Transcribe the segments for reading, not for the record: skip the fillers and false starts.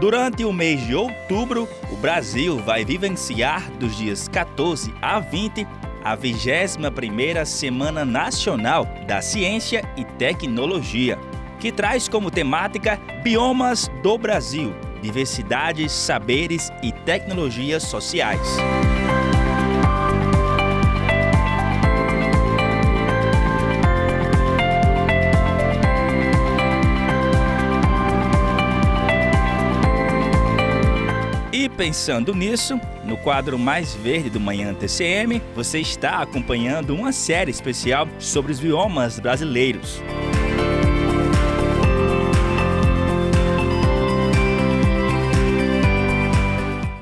Durante o mês de outubro, o Brasil vai vivenciar dos dias 14 a 20 a 21ª Semana Nacional da Ciência e Tecnologia, que traz como temática Biomas do Brasil, diversidades, saberes e tecnologias sociais. E pensando nisso, no quadro Mais Verde do Manhã TCM, você está acompanhando uma série especial sobre os biomas brasileiros.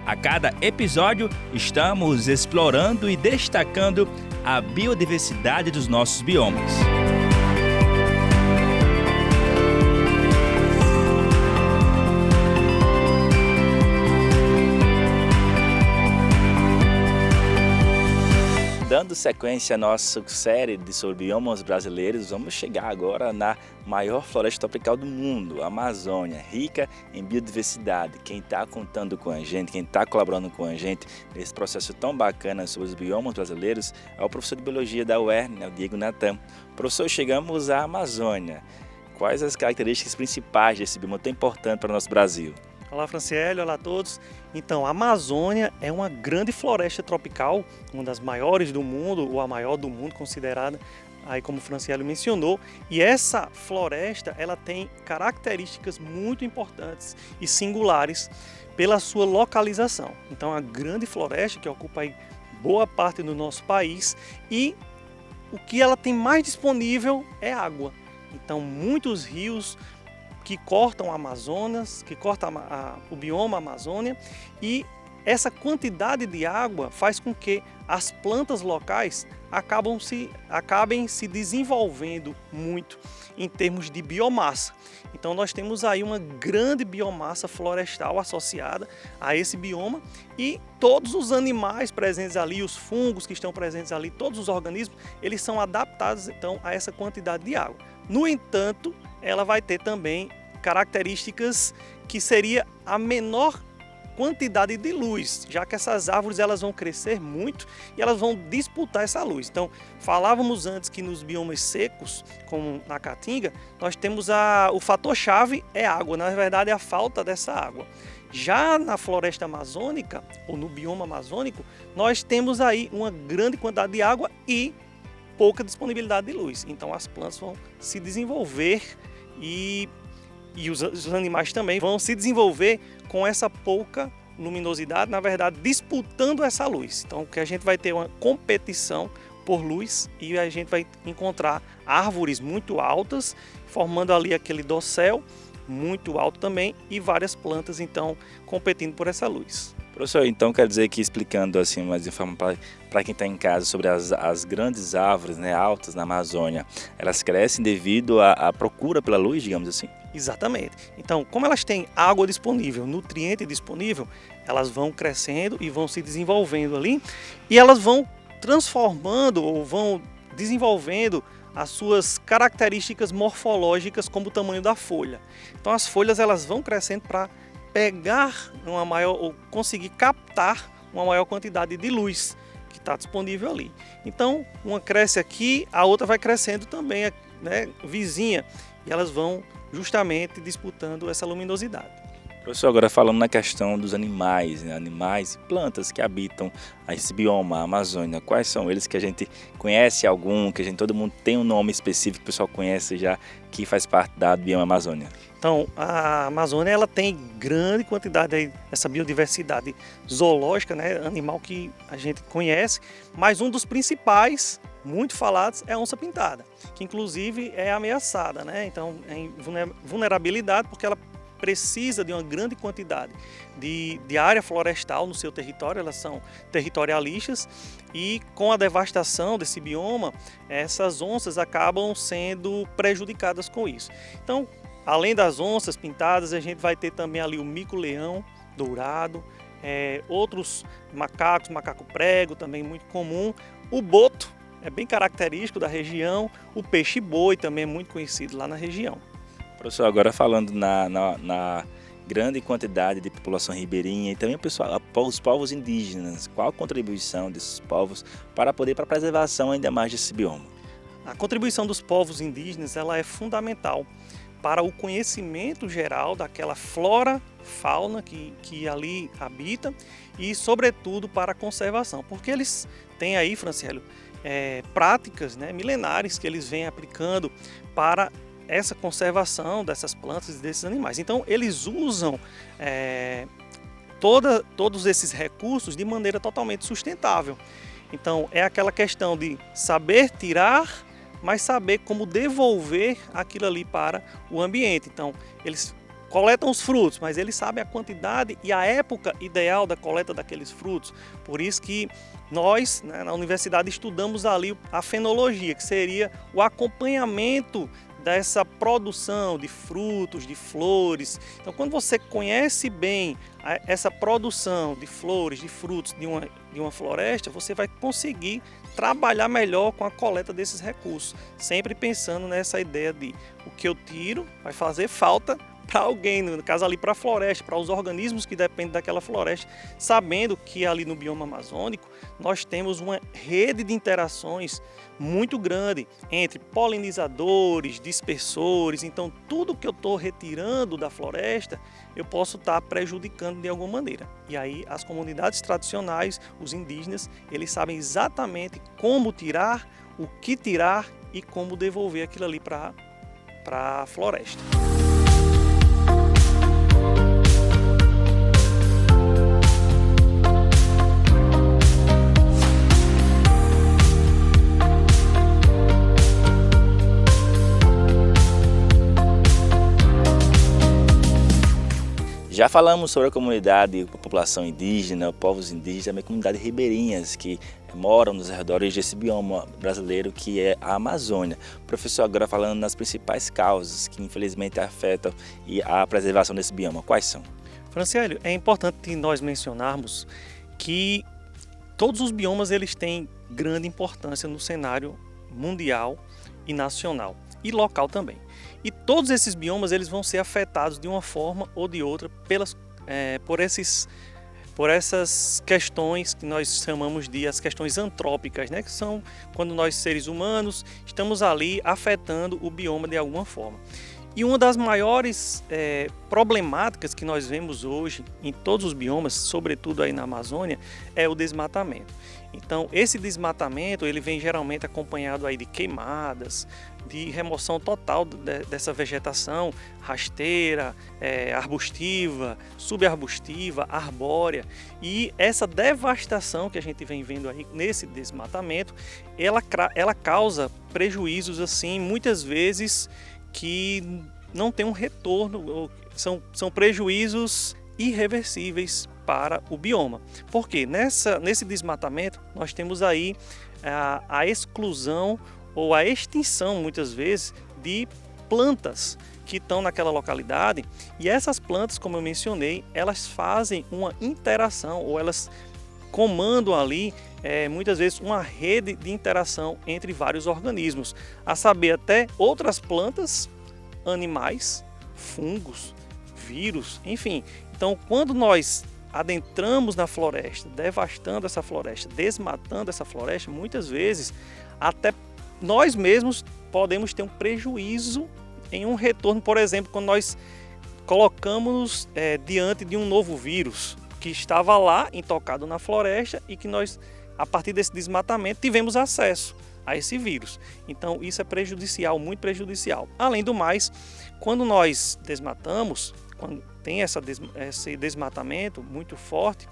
A cada episódio, estamos explorando e destacando a biodiversidade dos nossos biomas. Dando sequência à nossa série sobre biomas brasileiros, vamos chegar agora na maior floresta tropical do mundo, a Amazônia, rica em biodiversidade. Quem está contando com a gente, quem está colaborando com a gente nesse processo tão bacana sobre os biomas brasileiros é o professor de Biologia da UERN, o Diego Natan. Professor, chegamos à Amazônia. Quais as características principais desse bioma tão importante para o nosso Brasil? Olá, Franciele, olá a todos. Então, a Amazônia é uma grande floresta tropical, uma das maiores do mundo, ou a maior do mundo considerada, aí como o Franciele mencionou. E essa floresta, ela tem características muito importantes e singulares pela sua localização. Então, é uma grande floresta que ocupa aí boa parte do nosso país e o que ela tem mais disponível é água. Então, muitos rios que cortam o Amazonas, que cortam o bioma Amazônia, e essa quantidade de água faz com que as plantas locais acabem se desenvolvendo muito em termos de biomassa. Então nós temos aí uma grande biomassa florestal associada a esse bioma e todos os animais presentes ali, os fungos que estão presentes ali, todos os organismos, eles são adaptados então a essa quantidade de água. No entanto, ela vai ter também características que seria a menor quantidade de luz, já que essas árvores elas vão crescer muito e elas vão disputar essa luz. Então, falávamos antes que nos biomas secos, como na Caatinga, nós temos o fator-chave é água, na verdade é a falta dessa água. Já na floresta amazônica, ou no bioma amazônico, nós temos aí uma grande quantidade de água e pouca disponibilidade de luz. Então, as plantas vão se desenvolver e os animais também vão se desenvolver com essa pouca luminosidade, na verdade, disputando essa luz. Então, que a gente vai ter uma competição por luz e a gente vai encontrar árvores muito altas, formando ali aquele dossel muito alto também e várias plantas, então, competindo por essa luz. Professor, então quer dizer que explicando assim mais de forma para quem está em casa sobre as grandes árvores, né, altas na Amazônia, elas crescem devido à procura pela luz, digamos assim? Exatamente. Então, como elas têm água disponível, nutriente disponível, elas vão crescendo e vão se desenvolvendo ali e elas vão transformando ou vão desenvolvendo as suas características morfológicas como o tamanho da folha. Então, as folhas elas vão crescendo para pegar uma maior ou conseguir captar uma maior quantidade de luz que está disponível ali. Então, uma cresce aqui, a outra vai crescendo também, né, vizinha, e elas vão justamente disputando essa luminosidade. Professor, agora falando na questão dos animais, né? Animais e plantas que habitam esse bioma, a Amazônia, quais são eles que a gente conhece algum, que todo mundo tem um nome específico que o pessoal conhece já, que faz parte do bioma Amazônia? Então, a Amazônia ela tem grande quantidade aí, essa biodiversidade zoológica, né, animal que a gente conhece, mas um dos principais, muito falados, é a onça-pintada, que inclusive é ameaçada, né? Então, é em vulnerabilidade porque ela precisa de uma grande quantidade de área florestal no seu território, elas são territorialistas e com a devastação desse bioma, essas onças acabam sendo prejudicadas com isso. Então, além das onças pintadas, a gente vai ter também ali o mico-leão dourado, outros macacos, macaco-prego, também muito comum, o boto, é bem característico da região, o peixe-boi também é muito conhecido lá na região. Professor, agora falando grande quantidade de população ribeirinha e também os povos indígenas. Qual a contribuição desses povos para a preservação ainda mais desse bioma? A contribuição dos povos indígenas ela é fundamental para o conhecimento geral daquela flora, fauna que ali habita e, sobretudo, para a conservação, porque eles têm aí, Franciélio, práticas, né, milenares que eles vêm aplicando para essa conservação dessas plantas e desses animais. Então, eles usam todos esses recursos de maneira totalmente sustentável. Então, é aquela questão de saber tirar, mas saber como devolver aquilo ali para o ambiente. Então, eles coletam os frutos, mas eles sabem a quantidade e a época ideal da coleta daqueles frutos. Por isso que nós, né, na universidade, estudamos ali a fenologia, que seria o acompanhamento dessa produção de frutos, de flores. Então, quando você conhece bem essa produção de flores, de frutos de uma floresta, você vai conseguir trabalhar melhor com a coleta desses recursos, sempre pensando nessa ideia de o que eu tiro vai fazer falta para alguém, no caso ali para a floresta, para os organismos que dependem daquela floresta, sabendo que ali no bioma amazônico nós temos uma rede de interações muito grande entre polinizadores, dispersores. Então tudo que eu estou retirando da floresta eu posso estar prejudicando de alguma maneira. E aí as comunidades tradicionais, os indígenas, eles sabem exatamente como tirar, o que tirar e como devolver aquilo ali para a floresta. Já falamos sobre a comunidade, a população indígena, povos indígenas, também comunidades ribeirinhas que moram nos arredores desse bioma brasileiro que é a Amazônia. Professor, agora falando nas principais causas que infelizmente afetam a preservação desse bioma, quais são? Franciélio, é importante nós mencionarmos que todos os biomas eles têm grande importância no cenário mundial e nacional e local também. E todos esses biomas eles vão ser afetados de uma forma ou de outra por essas questões que nós chamamos de as questões antrópicas, né? Que são quando nós seres humanos estamos ali afetando o bioma de alguma forma. E uma das maiores problemáticas que nós vemos hoje em todos os biomas, sobretudo aí na Amazônia, é o desmatamento. Então, esse desmatamento ele vem geralmente acompanhado aí de queimadas, de remoção total dessa vegetação rasteira, arbustiva, subarbustiva, arbórea. E essa devastação que a gente vem vendo aí nesse desmatamento, ela causa prejuízos assim, muitas vezes que não tem um retorno, são prejuízos irreversíveis para o bioma. Porque nesse desmatamento nós temos aí a exclusão ou a extinção, muitas vezes, de plantas que estão naquela localidade, e essas plantas, como eu mencionei, elas fazem uma interação ou elas comandam ali muitas vezes uma rede de interação entre vários organismos, a saber até outras plantas, animais, fungos, vírus, enfim. Então, quando nós adentramos na floresta, devastando essa floresta, desmatando essa floresta, muitas vezes até nós mesmos podemos ter um prejuízo em um retorno, por exemplo, quando nós colocamos diante de um novo vírus que estava lá intocado na floresta e que nós, a partir desse desmatamento, tivemos acesso a esse vírus. Então isso é prejudicial, muito prejudicial. Além do mais, quando nós desmatamos, quando tem esse desmatamento muito forte,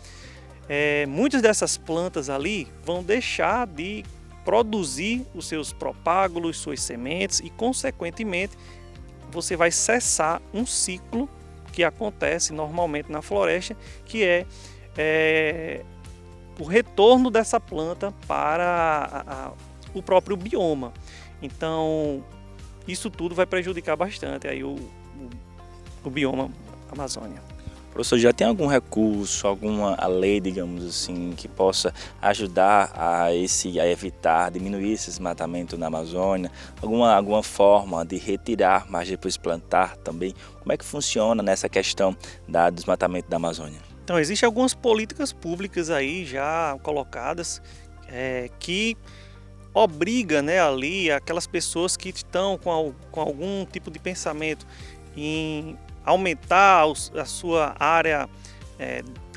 muitas dessas plantas ali vão deixar de produzir os seus propágulos, suas sementes e, consequentemente, você vai cessar um ciclo que acontece normalmente na floresta, que é o retorno dessa planta para o próprio bioma. Então, isso tudo vai prejudicar bastante aí o bioma Amazônia. Professor, já tem algum recurso, alguma a lei, digamos assim, que possa ajudar a evitar, diminuir esse desmatamento na Amazônia? Alguma forma de retirar, mas depois plantar também? Como é que funciona nessa questão do desmatamento da Amazônia? Então, existem algumas políticas públicas aí já colocadas que obriga, né, ali aquelas pessoas que estão com algum tipo de pensamento em aumentar a sua área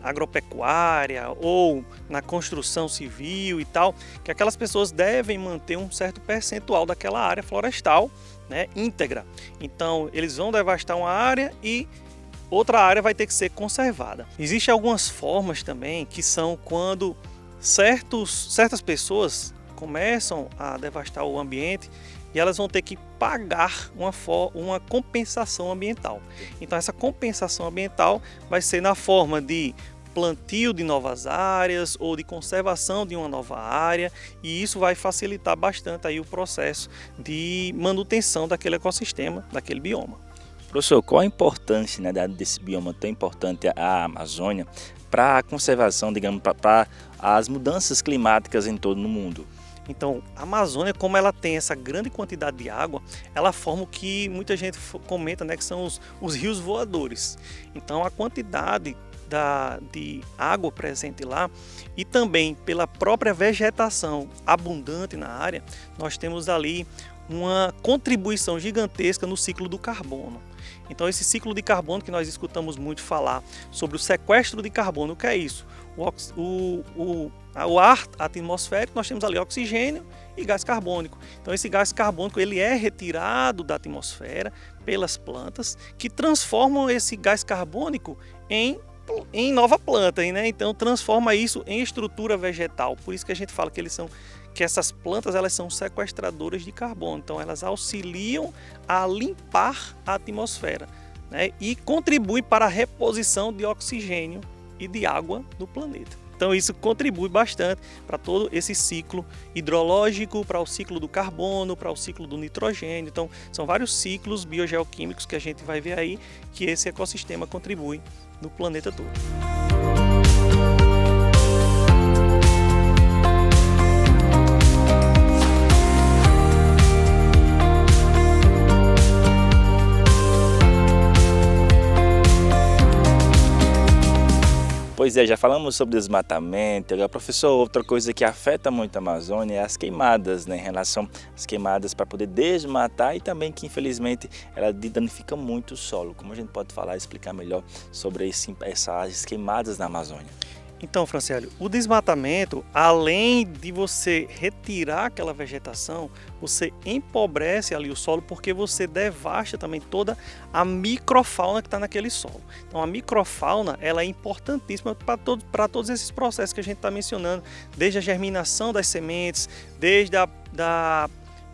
agropecuária ou na construção civil e tal, que aquelas pessoas devem manter um certo percentual daquela área florestal, né, íntegra. Então, eles vão devastar uma área e outra área vai ter que ser conservada. Existem algumas formas também que são quando certas pessoas começam a devastar o ambiente e elas vão ter que pagar uma compensação ambiental. Então essa compensação ambiental vai ser na forma de plantio de novas áreas ou de conservação de uma nova área, e isso vai facilitar bastante aí o processo de manutenção daquele ecossistema, daquele bioma. Professor, qual a importância, né, desse bioma tão importante, a Amazônia, para a conservação, digamos, para as mudanças climáticas em todo o mundo? Então, a Amazônia, como ela tem essa grande quantidade de água, ela forma o que muita gente comenta, né, que são os rios voadores. Então, a quantidade de água presente lá e também pela própria vegetação abundante na área, nós temos ali uma contribuição gigantesca no ciclo do carbono. Então, esse ciclo de carbono que nós escutamos muito falar sobre o sequestro de carbono, o que é isso? O ar atmosférico, nós temos ali oxigênio e gás carbônico. Então, esse gás carbônico ele é retirado da atmosfera pelas plantas, que transformam esse gás carbônico em nova planta, né? Então transforma isso em estrutura vegetal. Por isso que a gente fala que essas plantas elas são sequestradoras de carbono. Então elas auxiliam a limpar a atmosfera, né? E contribuem para a reposição de oxigênio e de água no planeta. Então isso contribui bastante para todo esse ciclo hidrológico, para o ciclo do carbono, para o ciclo do nitrogênio. Então são vários ciclos biogeoquímicos que a gente vai ver aí que esse ecossistema contribui no planeta todo. Pois é, já falamos sobre desmatamento. Agora, professor, outra coisa que afeta muito a Amazônia é as queimadas, né, em relação às queimadas para poder desmatar e também que, infelizmente, ela danifica muito o solo. Como a gente pode falar, explicar melhor sobre essas queimadas na Amazônia? Então, Franciélio, o desmatamento, além de você retirar aquela vegetação, você empobrece ali o solo porque você devasta também toda a microfauna que está naquele solo. Então, a microfauna ela é importantíssima para todos esses processos que a gente está mencionando, desde a germinação das sementes, desde da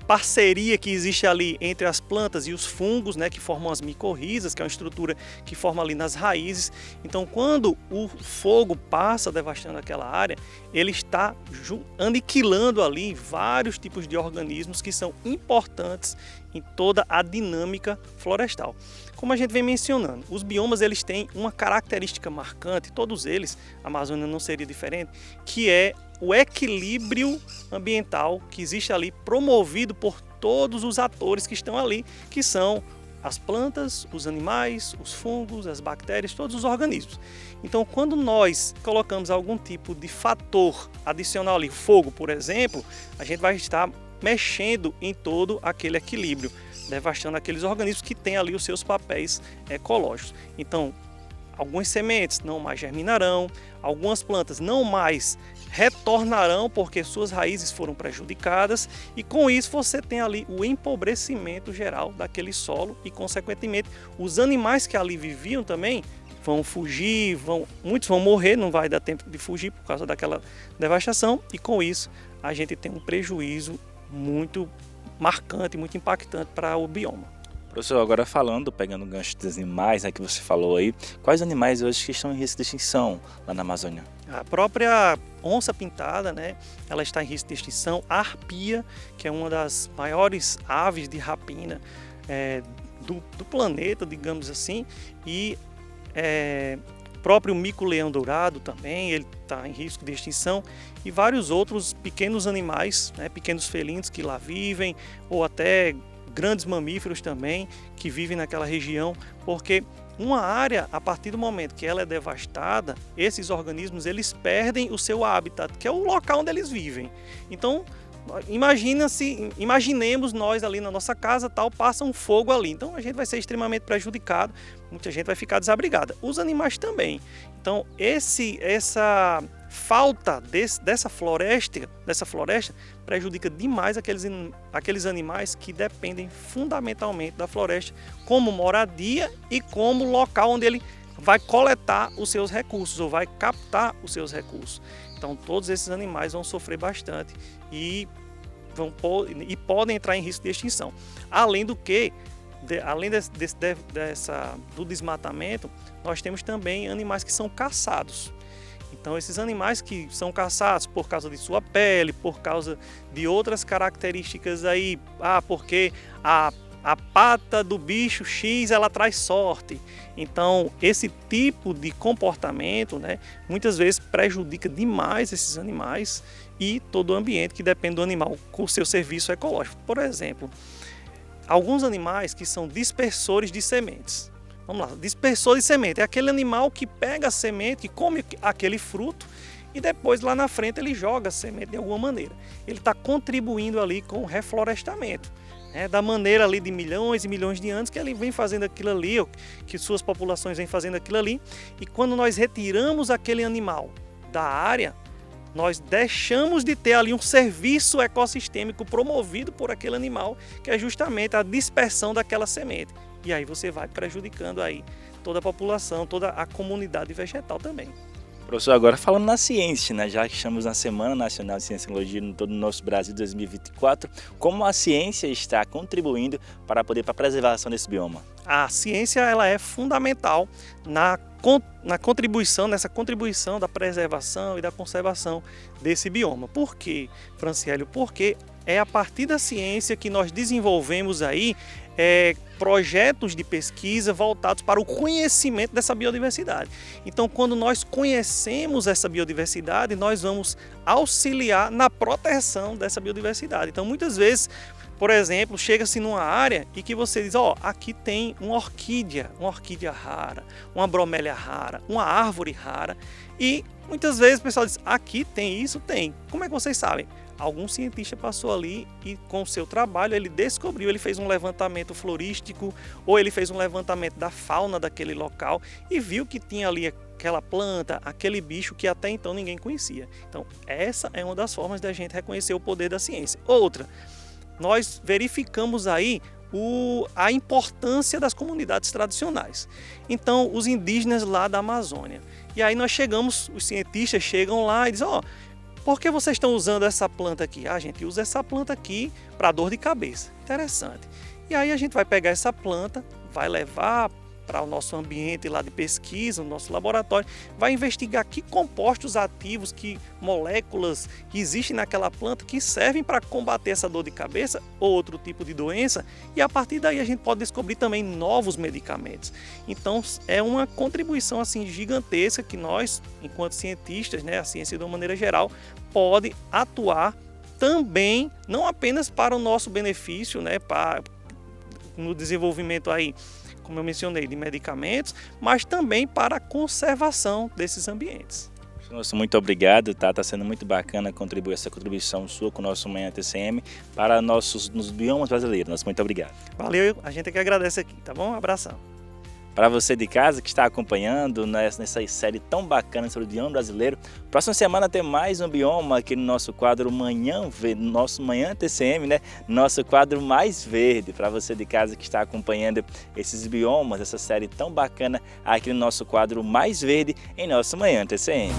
parceria que existe ali entre as plantas e os fungos, né, que formam as micorrizas, que é uma estrutura que forma ali nas raízes. Então, quando o fogo passa devastando aquela área, ele está aniquilando ali vários tipos de organismos que são importantes em toda a dinâmica florestal. Como a gente vem mencionando, os biomas eles têm uma característica marcante, todos eles, a Amazônia não seria diferente, que é o equilíbrio ambiental que existe ali, promovido por todos os atores que estão ali, que são as plantas, os animais, os fungos, as bactérias, todos os organismos. Então, quando nós colocamos algum tipo de fator adicional ali, fogo, por exemplo, a gente vai estar mexendo em todo aquele equilíbrio, devastando aqueles organismos que têm ali os seus papéis ecológicos. Então, algumas sementes não mais germinarão, algumas plantas não mais retornarão porque suas raízes foram prejudicadas, e com isso você tem ali o empobrecimento geral daquele solo e, consequentemente, os animais que ali viviam também vão fugir, muitos vão morrer, não vai dar tempo de fugir por causa daquela devastação, e com isso a gente tem um prejuízo muito marcante, muito impactante para o bioma. Professor, agora pegando o gancho dos animais, né, que você falou aí, quais animais hoje que estão em risco de extinção lá na Amazônia? A própria onça-pintada, né, ela está em risco de extinção. A arpia, que é uma das maiores aves de rapina do planeta, digamos assim, e próprio mico-leão-dourado também, ele está em risco de extinção, e vários outros pequenos animais, né, pequenos felinos que lá vivem, ou até grandes mamíferos também que vivem naquela região, porque uma área, a partir do momento que ela é devastada, esses organismos eles perdem o seu habitat, que é o local onde eles vivem. Então, imaginemos nós ali na nossa casa, tal, passa um fogo ali. Então a gente vai ser extremamente prejudicado, muita gente vai ficar desabrigada. Os animais também. Então essa falta dessa floresta prejudica demais aqueles animais que dependem fundamentalmente da floresta como moradia e como local onde ele vai coletar os seus recursos ou vai captar os seus recursos. Então todos esses animais vão sofrer bastante e podem entrar em risco de extinção. Além do que, do desmatamento, nós temos também animais que são caçados. Então esses animais que são caçados por causa de sua pele, por causa de outras características aí, porque a pata do bicho X ela traz sorte. Então esse tipo de comportamento, né, muitas vezes prejudica demais esses animais e todo o ambiente que depende do animal com o seu serviço ecológico. Por exemplo, alguns animais que são dispersores de sementes. Vamos lá, dispersor de semente é aquele animal que pega a semente, que come aquele fruto e depois lá na frente ele joga a semente de alguma maneira. Ele está contribuindo ali com o reflorestamento, né, da maneira ali de milhões e milhões de anos que ele vem fazendo aquilo ali, que suas populações vêm fazendo aquilo ali. E quando nós retiramos aquele animal da área, nós deixamos de ter ali um serviço ecossistêmico promovido por aquele animal, que é justamente a dispersão daquela semente. E aí você vai prejudicando aí toda a população, toda a comunidade vegetal também. Professor, agora falando na ciência, né? Já que estamos na Semana Nacional de Ciência e Tecnologia no todo o nosso Brasil 2024, como a ciência está contribuindo para a preservação desse bioma? A ciência ela é fundamental nessa contribuição da preservação e da conservação desse bioma. Por quê, Franciélio? Porque é a partir da ciência que nós desenvolvemos aí projetos de pesquisa voltados para o conhecimento dessa biodiversidade. Então, quando nós conhecemos essa biodiversidade, nós vamos auxiliar na proteção dessa biodiversidade. Então, muitas vezes, por exemplo, chega-se numa área e que você diz, aqui tem uma orquídea rara, uma bromélia rara, uma árvore rara. E muitas vezes o pessoal diz, aqui tem isso? Tem. Como é que vocês sabem? Algum cientista passou ali e com o seu trabalho ele descobriu, ele fez um levantamento florístico ou ele fez um levantamento da fauna daquele local e viu que tinha ali aquela planta, aquele bicho que até então ninguém conhecia. Então essa é uma das formas da gente reconhecer o poder da ciência. Outra, nós verificamos aí a importância das comunidades tradicionais. Então os indígenas lá da Amazônia. E aí os cientistas chegam lá e dizem, por que vocês estão usando essa planta aqui? A gente usa essa planta aqui para dor de cabeça. Interessante. E aí a gente vai pegar essa planta, vai levar para o nosso ambiente lá de pesquisa, no nosso laboratório, vai investigar que compostos ativos, que moléculas que existem naquela planta que servem para combater essa dor de cabeça ou outro tipo de doença, e a partir daí a gente pode descobrir também novos medicamentos. Então é uma contribuição assim gigantesca que nós, enquanto cientistas, né, a ciência de uma maneira geral, pode atuar também, não apenas para o nosso benefício, né, no desenvolvimento aí, como eu mencionei, de medicamentos, mas também para a conservação desses ambientes. Nossa, muito obrigado, tá? Tá sendo muito bacana essa contribuição sua com o nosso Manhã TCM para nos biomas brasileiros. Nossa, muito obrigado. Valeu, a gente é que agradece aqui, tá bom? Um abração. Para você de casa que está acompanhando nessa série tão bacana sobre o bioma brasileiro, próxima semana tem mais um bioma aqui no nosso quadro nosso Manhã TCM, né? Nosso quadro mais verde. Para você de casa que está acompanhando esses biomas, essa série tão bacana aqui no nosso quadro mais verde em nosso Manhã TCM.